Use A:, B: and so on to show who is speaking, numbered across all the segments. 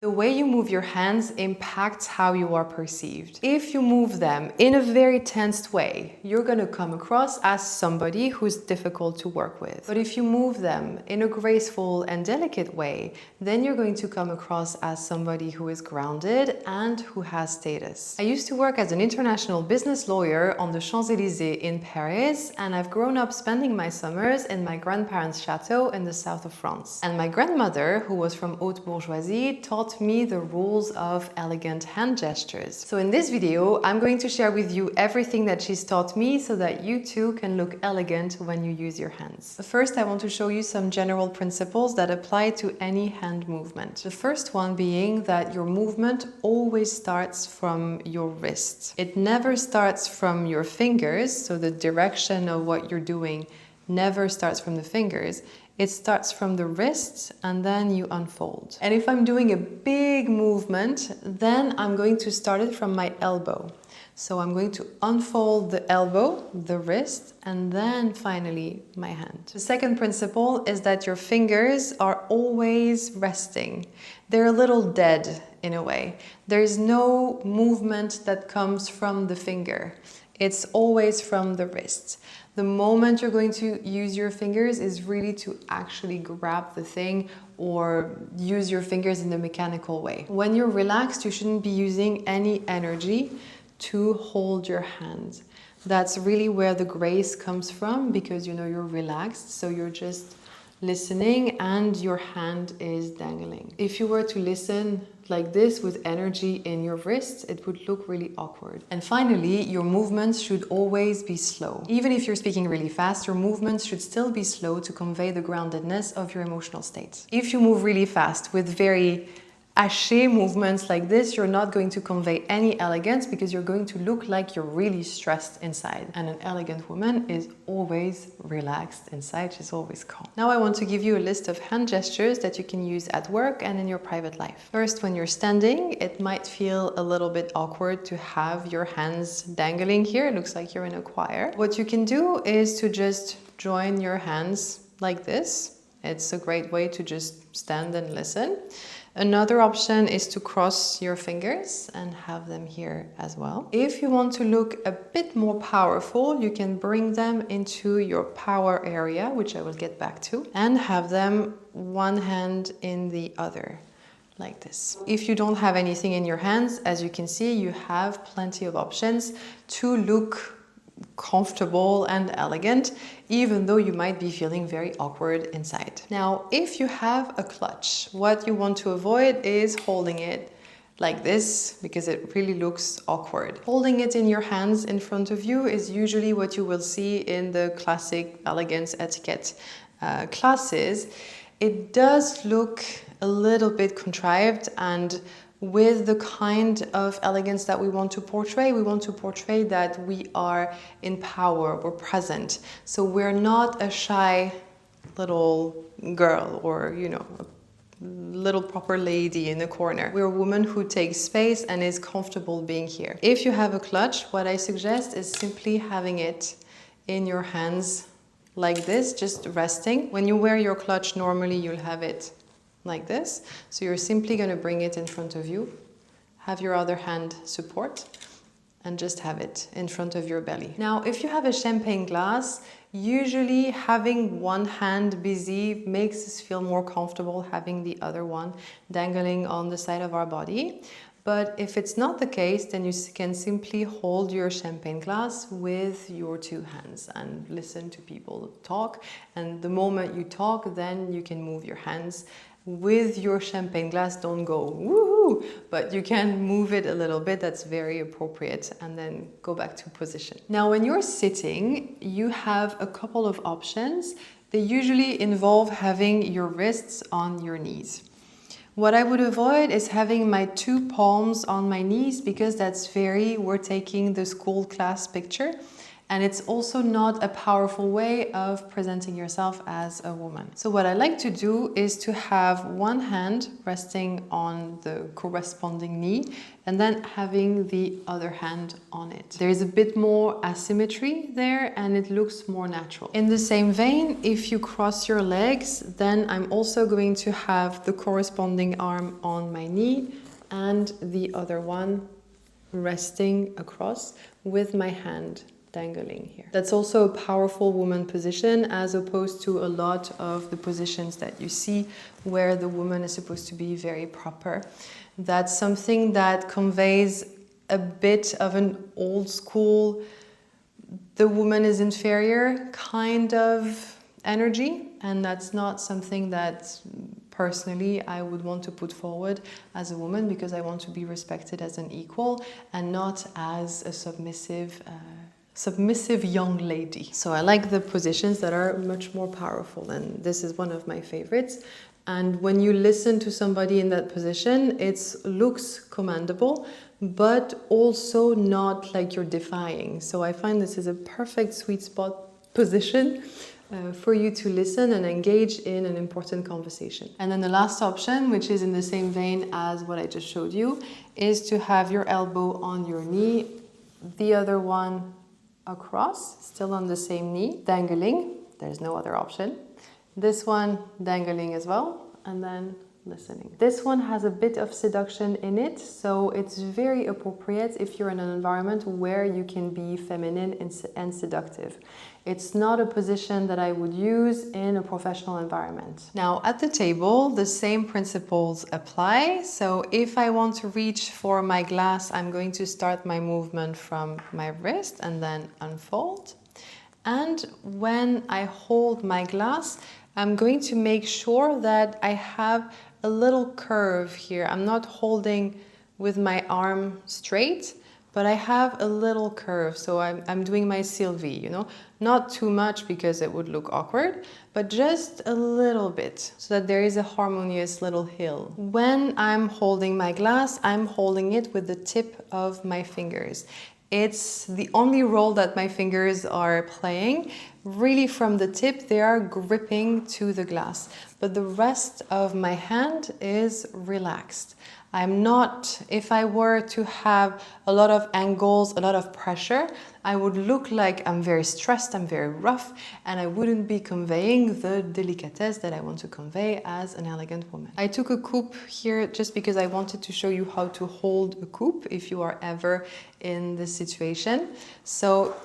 A: The way you move your hands impacts how you are perceived. If you move them in a very tensed way, you're going to come across as somebody who's difficult to work with. But if you move them in a graceful and delicate way, then you're going to come across as somebody who is grounded and who has status. I used to work as an international business lawyer on the Champs-Élysées in Paris, and I've grown up spending my summers in my grandparents' chateau in the south of France. And my grandmother, who was from haute bourgeoisie, taught me the rules of elegant hand gestures. So in this video, I'm going to share with you everything that she's taught me so that you too can look elegant when you use your hands. First, I want to show you some general principles that apply to any hand movement. The first one being that your movement always starts from your wrist. It never starts from your fingers, so the direction of what you're doing never starts from the fingers. It starts from the wrist and then you unfold. And if I'm doing a big movement, then I'm going to start it from my elbow. So I'm going to unfold the elbow, the wrist, and then finally my hand. The second principle is that your fingers are always resting. They're a little dead in a way. There's no movement that comes from the finger. It's always from the wrist. The moment you're going to use your fingers is really to actually grab the thing or use your fingers in a mechanical way. When you're relaxed, you shouldn't be using any energy to hold your hand. That's really where the grace comes from, because you know you're relaxed, so you're just listening and your hand is dangling. If you were to listen like this with energy in your wrists, it would look really awkward. And finally, your movements should always be slow. Even if you're speaking really fast, your movements should still be slow to convey the groundedness of your emotional state. If you move really fast with very haché movements like this, you're not going to convey any elegance because you're going to look like you're really stressed inside. And an elegant woman is always relaxed inside, she's always calm. Now I want to give you a list of hand gestures that you can use at work and in your private life. First, when you're standing, it might feel a little bit awkward to have your hands dangling here. It looks like you're in a choir. What you can do is to just join your hands like this. It's a great way to just stand and listen. Another option is to cross your fingers and have them here as well. If you want to look a bit more powerful, you can bring them into your power area, which I will get back to, and have them one hand in the other, like this. If you don't have anything in your hands, as you can see, you have plenty of options to look comfortable and elegant, even though you might be feeling very awkward inside. Now, if you have a clutch, what you want to avoid is holding it like this, because it really looks awkward. Holding it in your hands in front of you is usually what you will see in the classic elegance etiquette classes. It does look a little bit contrived, and with the kind of elegance that we want to portray that we are in power, we're present. So we're not a shy little girl or, you know, a little proper lady in the corner. We're a woman who takes space and is comfortable being here. If you have a clutch, what I suggest is simply having it in your hands like this, just resting. When you wear your clutch, normally you'll have it like this. So you're simply going to bring it in front of you, have your other hand support, and just have it in front of your belly. Now, if you have a champagne glass, usually having one hand busy makes us feel more comfortable having the other one dangling on the side of our body. But if it's not the case, then you can simply hold your champagne glass with your two hands and listen to people talk. And the moment you talk, then you can move your hands with your champagne glass. Don't go woohoo, but you can move it a little bit. That's very appropriate, and then go back to position. Now, when you're sitting, you have a couple of options. They usually involve having your wrists on your knees. What I would avoid is having my two palms on my knees, because we're taking the school class picture. And it's also not a powerful way of presenting yourself as a woman. So what I like to do is to have one hand resting on the corresponding knee and then having the other hand on it. There is a bit more asymmetry there and it looks more natural. In the same vein, if you cross your legs, then I'm also going to have the corresponding arm on my knee and the other one resting across with my hand dangling here. That's also a powerful woman position as opposed to a lot of the positions that you see where the woman is supposed to be very proper. That's something that conveys a bit of an old school, the woman is inferior kind of energy, and that's not something that personally I would want to put forward as a woman, because I want to be respected as an equal and not as a submissive young lady. So I like the positions that are much more powerful, and this is one of my favorites. And when you listen to somebody in that position, it looks commandable, but also not like you're defying. So I find this is a perfect sweet spot position for you to listen and engage in an important conversation. And then the last option, which is in the same vein as what I just showed you, is to have your elbow on your knee, the other one across, still on the same knee, dangling. There's no other option. This one dangling as well, and then listening. This one has a bit of seduction in it, so it's very appropriate if you're in an environment where you can be feminine and seductive. It's not a position that I would use in a professional environment. Now, at the table, the same principles apply. So if I want to reach for my glass, I'm going to start my movement from my wrist and then unfold. And when I hold my glass, I'm going to make sure that I have a little curve here. I'm not holding with my arm straight, but I have a little curve. So I'm doing my Sylvie, you know, not too much because it would look awkward, but just a little bit so that there is a harmonious little hill. When I'm holding my glass, I'm holding it with the tip of my fingers. It's the only role that my fingers are playing. Really from the tip, they are gripping to the glass, but the rest of my hand is relaxed. I'm not, if I were to have a lot of angles, a lot of pressure, I would look like I'm very stressed, I'm very rough, and I wouldn't be conveying the delicatesse that I want to convey as an elegant woman. I took a coupe here just because I wanted to show you how to hold a coupe if you are ever in this situation. So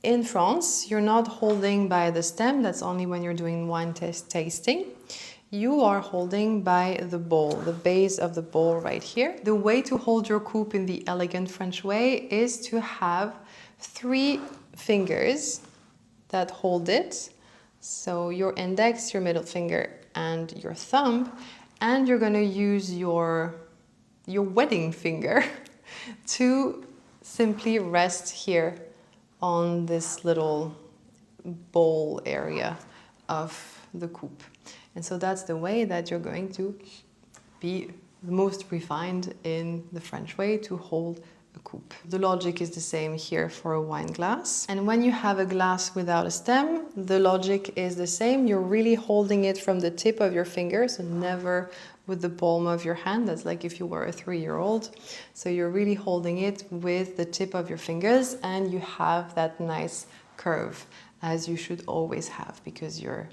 A: in France, you're not holding by the stem, that's only when you're doing wine tasting. You are holding by the bowl, the base of the bowl right here. The way to hold your coupe in the elegant French way is to have 3 fingers that hold it. So your index, your middle finger, and your thumb. And you're gonna use your wedding finger to simply rest here on this little bowl area of the coupe. And so that's the way that you're going to be the most refined in the French way to hold a coupe. The logic is the same here for a wine glass. And when you have a glass without a stem, the logic is the same. You're really holding it from the tip of your fingers and never with the palm of your hand. That's like if you were a 3-year-old. So you're really holding it with the tip of your fingers, and you have that nice curve, as you should always have, because your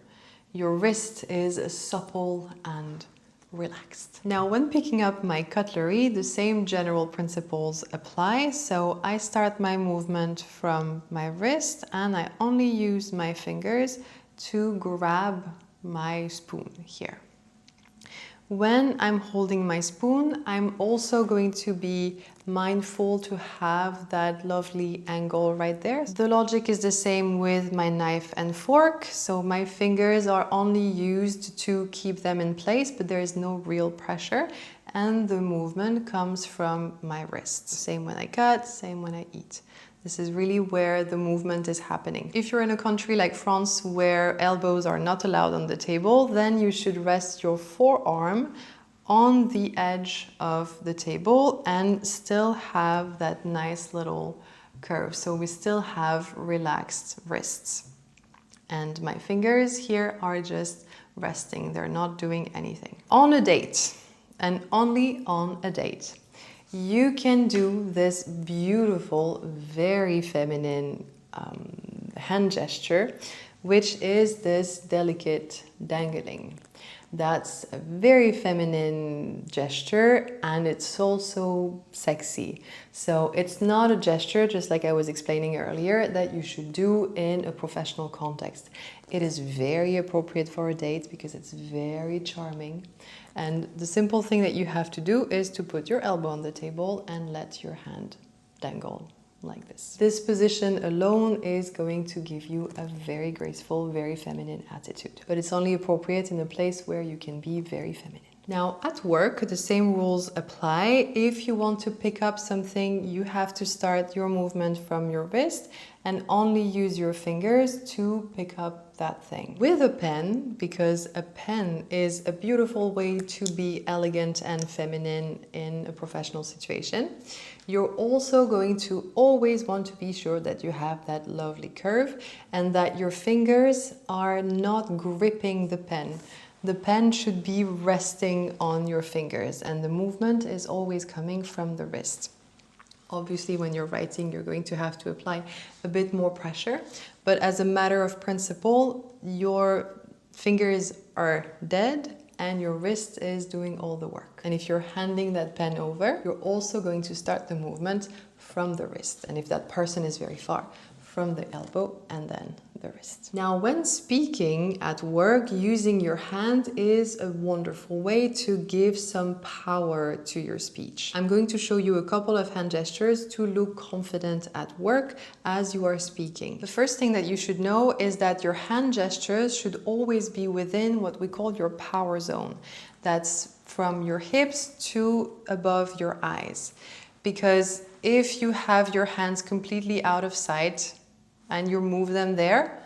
A: wrist is supple and relaxed. Now, when picking up my cutlery, the same general principles apply. So I start my movement from my wrist, and I only use my fingers to grab my spoon here. When I'm holding my spoon, I'm also going to be mindful to have that lovely angle right there. The logic is the same with my knife and fork. So my fingers are only used to keep them in place, but there is no real pressure. And the movement comes from my wrist. Same when I cut, same when I eat. This is really where the movement is happening. If you're in a country like France where elbows are not allowed on the table, then you should rest your forearm on the edge of the table and still have that nice little curve. So we still have relaxed wrists. And my fingers here are just resting. They're not doing anything. On a date, and only on a date, you can do this beautiful, very feminine hand gesture, which is this delicate dangling. That's a very feminine gesture, and it's also sexy. So it's not a gesture, just like I was explaining earlier, that you should do in a professional context. It is very appropriate for a date because it's very charming. And the simple thing that you have to do is to put your elbow on the table and let your hand dangle like this. This position alone is going to give you a very graceful, very feminine attitude. But it's only appropriate in a place where you can be very feminine. Now, at work, the same rules apply. If you want to pick up something, you have to start your movement from your wrist and only use your fingers to pick up that thing. With a pen, because a pen is a beautiful way to be elegant and feminine in a professional situation, you're also going to always want to be sure that you have that lovely curve and that your fingers are not gripping the pen. The pen should be resting on your fingers, and the movement is always coming from the wrist. Obviously, when you're writing, you're going to have to apply a bit more pressure, but as a matter of principle, your fingers are dead and your wrist is doing all the work. And if you're handing that pen over, you're also going to start the movement from the wrist. And if that person is very far, from the elbow and then the wrist. Now, when speaking at work, using your hand is a wonderful way to give some power to your speech. I'm going to show you a couple of hand gestures to look confident at work as you are speaking. The first thing that you should know is that your hand gestures should always be within what we call your power zone. That's from your hips to above your eyes. Because if you have your hands completely out of sight, and you move them there,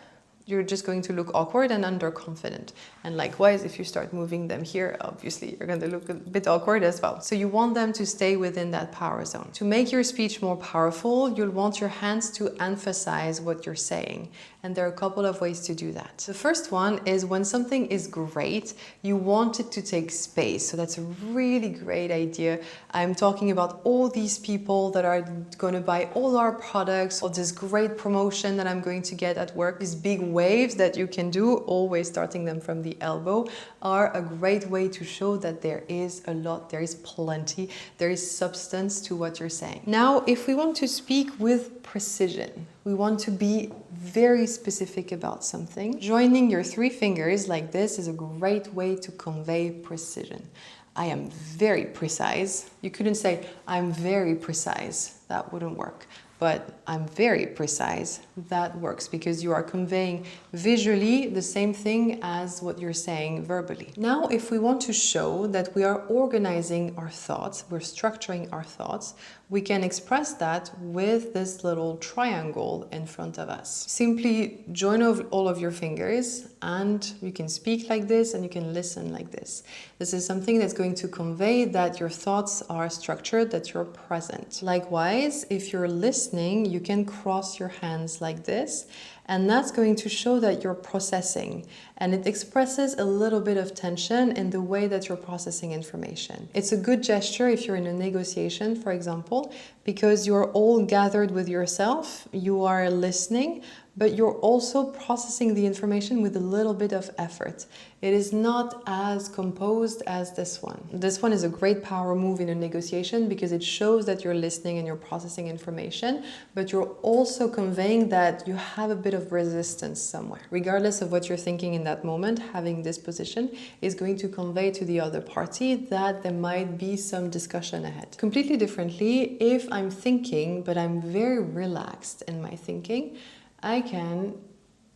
A: you're just going to look awkward and underconfident. And likewise, if you start moving them here, obviously you're going to look a bit awkward as well. So you want them to stay within that power zone. To make your speech more powerful, you'll want your hands to emphasize what you're saying. And there are a couple of ways to do that. The first one is when something is great, you want it to take space. So that's a really great idea. I'm talking about all these people that are going to buy all our products, or this great promotion that I'm going to get at work. These big waves that you can do, always starting them from the elbow, are a great way to show that there is a lot, there is plenty, there is substance to what you're saying. Now, if we want to speak with precision, we want to be very specific about something, joining your three fingers like this is a great way to convey precision. I am very precise. You couldn't say, I'm very precise. That wouldn't work. But I'm very precise. That works because you are conveying visually the same thing as what you're saying verbally. Now, if we want to show that we are organizing our thoughts, we're structuring our thoughts, we can express that with this little triangle in front of us. Simply join all of your fingers and you can speak like this and you can listen like this. This is something that's going to convey that your thoughts are structured, that you're present. Likewise, if you're listening, you can cross your hands like this, and that's going to show that you're processing, and it expresses a little bit of tension in the way that you're processing information. It's a good gesture if you're in a negotiation, for example, because you're all gathered with yourself, you are listening, but you're also processing the information with a little bit of effort. It is not as composed as this one. This one is a great power move in a negotiation because it shows that you're listening and you're processing information, but you're also conveying that you have a bit of resistance somewhere. Regardless of what you're thinking in that moment, having this position is going to convey to the other party that there might be some discussion ahead. Completely differently, if I'm thinking, but I'm very relaxed in my thinking, I can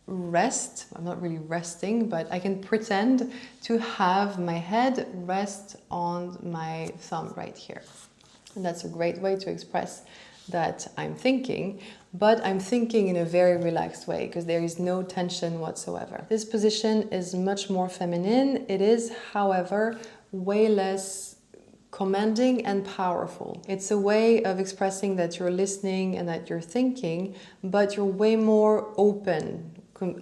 A: rest. I'm not really resting, but I can pretend to have my head rest on my thumb right here. And that's a great way to express that I'm thinking, but I'm thinking in a very relaxed way because there is no tension whatsoever. This position is much more feminine. It is, however, way less commanding and powerful. It's a way of expressing that you're listening and that you're thinking, but you're way more open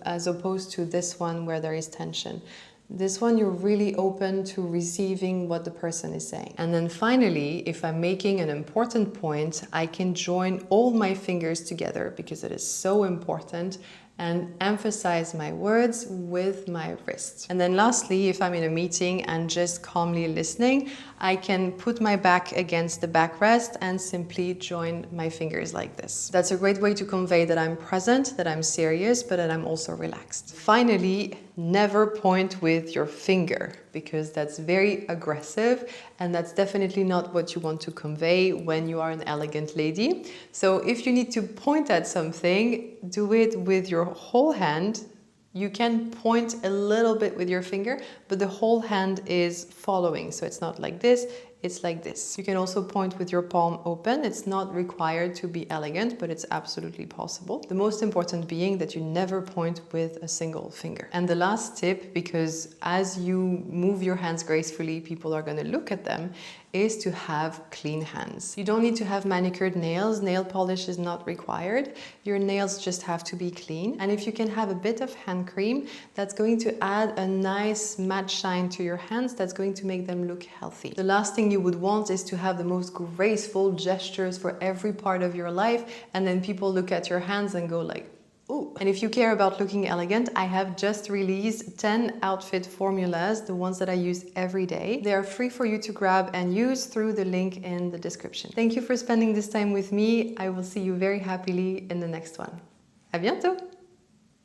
A: as opposed to this one where there is tension. This one, you're really open to receiving what the person is saying. And then finally, if I'm making an important point, I can join all my fingers together because it is so important, and emphasize my words with my wrists. And then lastly, if I'm in a meeting and just calmly listening, I can put my back against the backrest and simply join my fingers like this. That's a great way to convey that I'm present, that I'm serious, but that I'm also relaxed. Finally, never point with your finger because that's very aggressive and that's definitely not what you want to convey when you are an elegant lady. So if you need to point at something, do it with your whole hand. You can point a little bit with your finger, but the whole hand is following. So it's not like this, it's like this. You can also point with your palm open. It's not required to be elegant, but it's absolutely possible. The most important being that you never point with a single finger. And the last tip, because as you move your hands gracefully, people are going to look at them, is to have clean hands. You don't need to have manicured nails. Nail polish is not required. Your nails just have to be clean. And if you can have a bit of hand cream, that's going to add a nice matte shine to your hands that's going to make them look healthy. The last thing you would want is to have the most graceful gestures for every part of your life, and then people look at your hands and go like, ooh. And if you care about looking elegant, I have just released 10 outfit formulas, the ones that I use every day. They are free for you to grab and use through the link in the description. Thank you for spending this time with me. I will see you very happily in the next one. À bientôt!